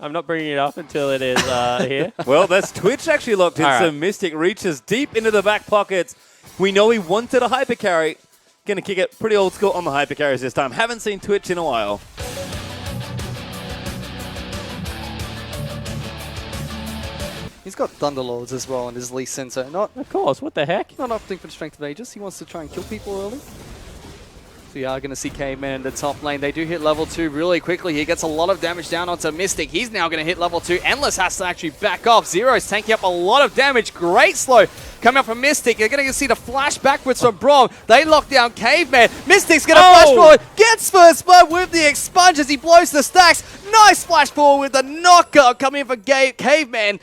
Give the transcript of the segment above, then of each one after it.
I'm not bringing it up until it is here. Well, that's Twitch actually locked in, so Mystic reaches deep into the back pockets. We know he wanted a hyper carry. Gonna kick it pretty old school on the hyper carries this time. Haven't seen Twitch in a while. He's got Thunderlords as well in his Lee Sin, so Of course, what the heck? not opting for the Strength of Aegis. He wants to try and kill people early. So we are going to see caveMan in the top lane. They do hit level 2 really quickly. He gets a lot of damage down onto Mystic. He's now going to hit level 2. Endless has to actually back off. Zero's tanking up a lot of damage. Great slow coming up from Mystic. You're going to see the flash backwards from Braum. They lock down caveMan. Mystic's going to flash forward. Gets first blood with the expunge as he blows the stacks. Nice flash forward with the knocker coming in for caveman.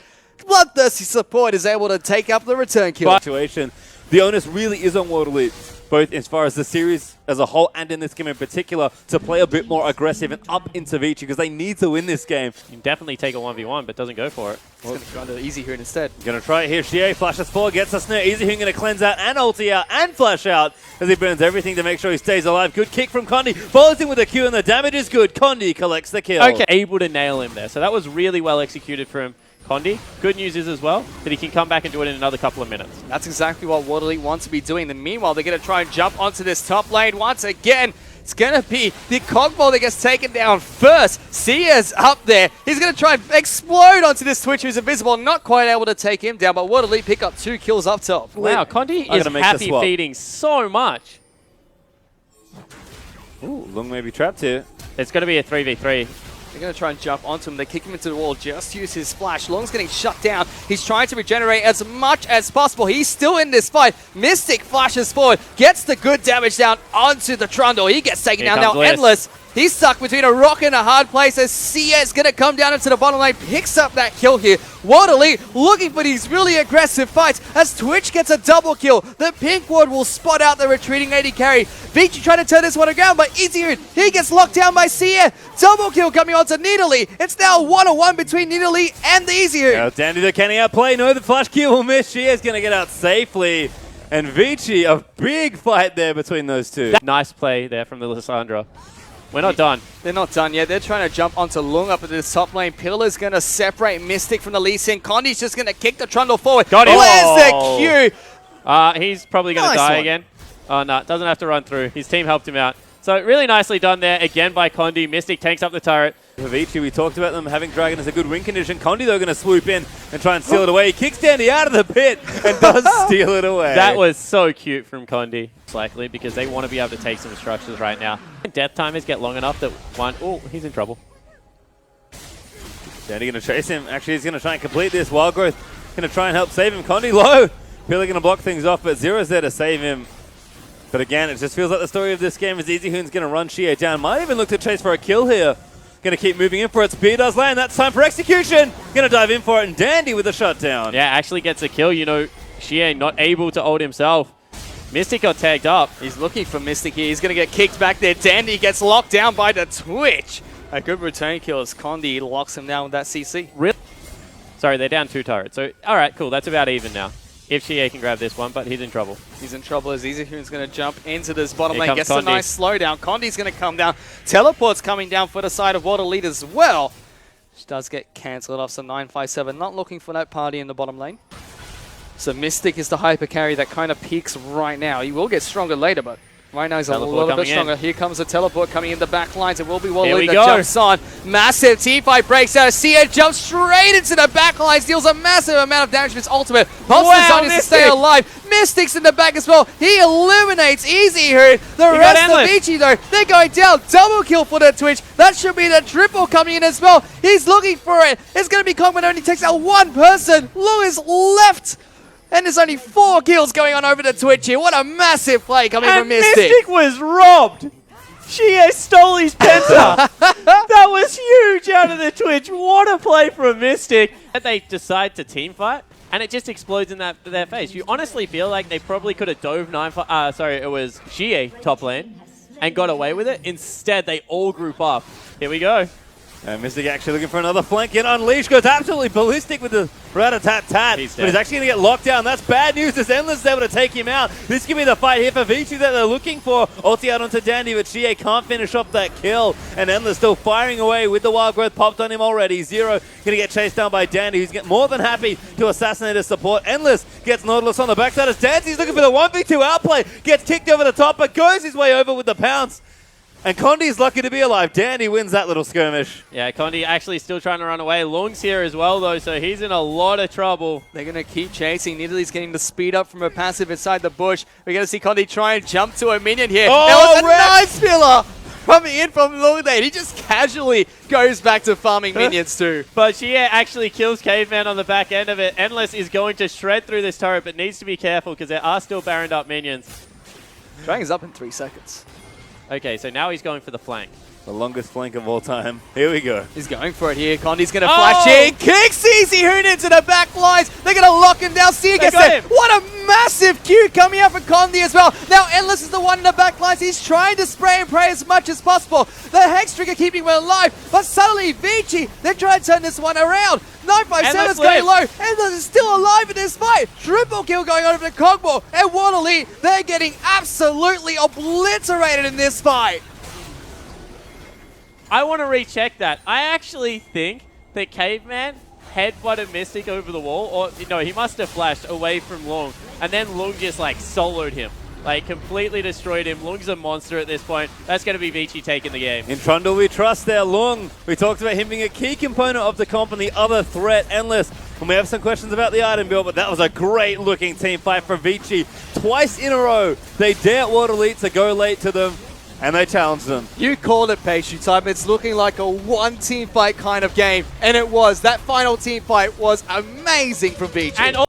Bloodthirsty support is able to take up the return kill. Situation. The onus really is on Waterloo, both as far as the series as a whole and in this game in particular, to play a bit more aggressive and up into Vici because they need to win this game. You can definitely take a 1v1, but doesn't go for it. He's going to go into Easyhoon instead. Gonna try it here. xiye flashes forward, gets a snare. Easyhoon gonna cleanse out and ulti out and flash out as he burns everything to make sure he stays alive. Good kick from Condi. Follows him with a Q and the damage is good. Condi collects the kill. Okay, able to nail him there. So that was really well executed from Condi. Good news is as well that he can come back and do it in another couple of minutes. That's exactly what Waterloo wants to be doing. And meanwhile, they're going to try and jump onto this top lane once again. It's going to be the Kog'Maw that gets taken down first. Xiye's up there. He's going to try and explode onto this Twitch who's invisible. Not quite able to take him down, but Waterloo pick up 2 kills up top. Wow, Condi is happy feeding so much. Ooh, Loong may be trapped here. It's going to be a 3v3. They're going to try and jump onto him. They kick him into the wall. Just use his flash. Long's getting shut down. He's trying to regenerate as much as possible. He's still in this fight. Mystic flashes forward. Gets the good damage down onto the Trundle. He gets taken down now. Endless. He's stuck between a rock and a hard place as xiye is going to come down into the bottom lane. Picks up that kill here. Waterloo looking for these really aggressive fights as Twitch gets a double kill. The pink ward will spot out the retreating AD carry. Vici trying to turn this one around, but Easyhoon, he gets locked down by xiye. Double kill coming on to Nidalee. It's now 1-on-1 between Nidalee and the Easyhoon. Now Dandy the can he outplay? No, the flash kill will miss. xiye's going to get out safely. And Vici, a big fight there between those two. Nice play there from the Lissandra. We're not done. They're not done yet. They're trying to jump onto Loong up at this top lane. Pillar's going to separate Mystic from the Lee Sin. Condi's just going to kick the Trundle forward. Got him. Where's the Q? He's probably going to die again. Oh, no, doesn't have to run through. His team helped him out. So really nicely done there again by Condi. Mystic takes up the turret. For Vici, we talked about them having Dragon as a good win condition. Condi, though, going to swoop in and try and steal it away. He kicks Dandy out of the pit and does steal it away. That was so cute from Condi, likely, because they want to be able to take some structures right now. Death timers get long enough that one... Oh, he's in trouble. Dandy going to chase him. Actually, he's going to try and complete this. Wild Growth going to try and help save him. Condi low. Pillar going to block things off, but Zero's there to save him. But again, it just feels like the story of this game is Easyhoon's going to run xiye down. Might even look to chase for a kill here. Going to keep moving in for it. Spear does land. That's time for execution. Going to dive in for it. And Dandy with a shutdown. Yeah, actually gets a kill. You know, xiye not able to ult himself. Mystic got tagged up. He's looking for Mystic here. He's going to get kicked back there. Dandy gets locked down by the Twitch. A good return kill as Condi locks him down with that CC. Really? Sorry, they're down 2 turrets. So, all right, cool. That's about even now. If xiye can grab this one, but he's in trouble. He's in trouble as Easyhoon's going to jump into this bottom Here lane. Gets a nice slowdown. Condi's going to come down. Teleport's coming down for the side of Waterloo as well. Which does get cancelled off, so 957. Not looking for that party in the bottom lane. So Mystic is the hyper carry that kind of peaks right now. He will get stronger later, but right now he's a little bit stronger. Here comes the teleport coming in the back lines. It will be Waterloo that jumps on. Massive teamfight breaks out. xiye jumps straight into the back lines, deals a massive amount of damage with his ultimate. Helps the Zonians to stay alive. Mystic's in the back as well. He eliminates Easyhoon. The rest of Vici, though, they're going down. Double kill for the Twitch. That should be the triple coming in as well. He's looking for it. It's going to be Kog'Maw, only takes out one person. Loong is left. And there's only 4 kills going on over the Twitch here. What a massive play coming from Mystic. Mystic was robbed. xiye stole his penta. That was huge out of the Twitch. What a play from Mystic. They decide to team fight, and it just explodes in their face. You honestly feel like they probably could have dove it was xiye top lane and got away with it. Instead, they all group up. Here we go. And Mystic actually looking for another flank in. Unleash goes absolutely ballistic with the rat-a-tat-tat. But he's actually going to get locked down. That's bad news as Endless is able to take him out. This could be the fight here for Vici that they're looking for. Ulti out onto Dandy, but xiye can't finish off that kill. And Endless still firing away with the Wild Growth popped on him already. Zero going to get chased down by Dandy, who's more than happy to assassinate his support. Endless gets Nautilus on the backside as Dandy's looking for the 1v2 outplay. Gets kicked over the top, but goes his way over with the pounce. And Condi's lucky to be alive. Dandy wins that little skirmish. Yeah, Condi actually still trying to run away. Loong's here as well, though, so he's in a lot of trouble. They're going to keep chasing. Nidalee's getting the speed up from her passive inside the bush. We're going to see Condi try and jump to a minion here. Oh, that was a nice filler coming in from Loong there. He just casually goes back to farming minions too. But xiye actually kills caveMan on the back end of it. Endless is going to shred through this turret, but needs to be careful because there are still Baroned up minions. Dragon's up in 3 seconds. Okay, so now he's going for the flank. The longest flank of all time. Here we go. He's going for it here. Condi's going to flash in. Kicks Easyhoon into the back lines. They're going to lock him down. xiye gets there. What a massive Q coming out from Condi as well. Now Endless is the one in the back lines. He's trying to spray and pray as much as possible. The Hex Trigger keeping him alive. But suddenly Vici, they're trying to turn this one around. 957 is going low. Endless is still alive in this fight. Triple kill going on over to Kog'Maw and Nidalee. They're getting absolutely obliterated in this fight. I want to recheck that. I actually think that caveMan headbutted Mystic over the wall, or no, he must have flashed away from Loong, and then Loong just like soloed him. Like, completely destroyed him. Loong's a monster at this point. That's going to be Vici taking the game. In Trundle, we trust there. Loong, we talked about him being a key component of the comp and the other threat, Endless. And we have some questions about the item build, but that was a great-looking team fight for Vici. Twice in a row, they dare Water Elite to go late to them, and they challenged them. You called it, Patient Time. It's looking like a one-team fight kind of game, and it was. That final team fight was amazing from Vici. And